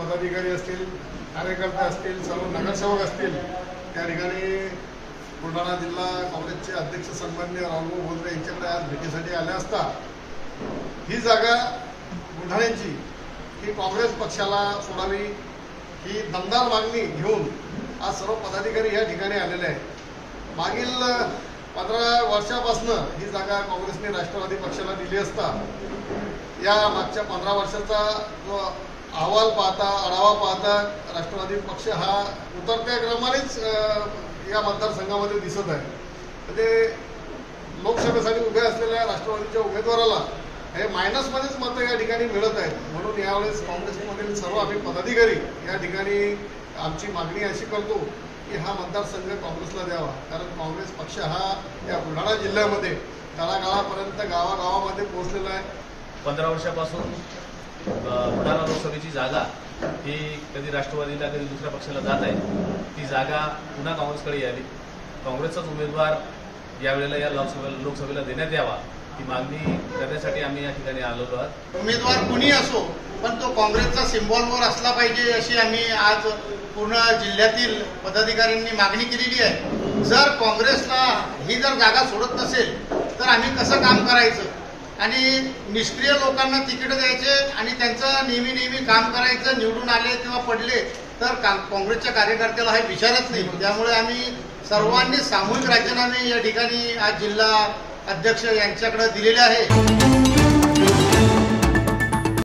पदाधिकारी असतील, कार्यकर्ते असतील, सर्व नगरसेवक असतील, त्या ठिकाणी बुलढाणा जिल्हा काँग्रेसचे अध्यक्ष सन्माननीय राहुल बोंद्रे यांच्याकडे आज भेटीसाठी आले असता ही जागा बुलढाण्याची ही काँग्रेस पक्षाला सोडावी ही दमदार मागणी घेऊन आज सर्व पदाधिकारी या ठिकाणी आलेले आहेत। मागील 15 वर्षापासून ही जागा काँग्रेसने राष्ट्रवादी पक्षाला दिली असता या मागच्या 15 वर्षाचा जो अहवाल पाहता, आढावा पाहता राष्ट्रवादी पक्ष हा उतरत्या क्रमानेच या मतदारसंघामध्ये दिसत आहे। म्हणजे लोकसभेसाठी उभे असलेल्या राष्ट्रवादीच्या उमेदवाराला हे मायनसमध्येच मतं या ठिकाणी मिळत आहेत। म्हणून यावेळेस काँग्रेसमधील सर्व आम्ही पदाधिकारी या ठिकाणी आमची मागणी अशी करतो की हा मतदारसंघ काँग्रेसला द्यावा, कारण काँग्रेस पक्ष हा या बुलढाणा जिल्ह्यामध्ये तळागाळापर्यंत गावागावामध्ये पोहोचलेला आहे। 15 वर्षापासून बुलढाणा लोकसभेची जागा ही कधी राष्ट्रवादीला कधी दुसऱ्या पक्षाला जात आहे। ती जागा पुन्हा काँग्रेसकडे यावी, काँग्रेसचाच उमेदवार यावेळेला या लोकसभेला देण्यात यावा ही मागणी करण्यासाठी आम्ही या ठिकाणी आलेलो आहोत। उमेदवार कुणी असो पण तो काँग्रेसचा सिम्बॉलवर असला पाहिजे अशी आम्ही आज पूर्ण जिल्ह्यातील पदाधिकाऱ्यांनी मागणी केलेली आहे। जर काँग्रेसला ही जर जागा सोडत नसेल तर आम्ही कसं काम करायचं आणि निष्क्रिय लोकांना तिकीट द्यायचे आणि त्यांचं नेहमी काम करायचं, निवडून आले किंवा पडले तर काँग्रेसच्या कार्यकर्त्याला हे विचारत नाही। त्यामुळे आम्ही सर्वांनी सामूहिक राजीनामे या ठिकाणी आज जिल्हा अध्यक्ष यांच्याकडे दिलेले आहे।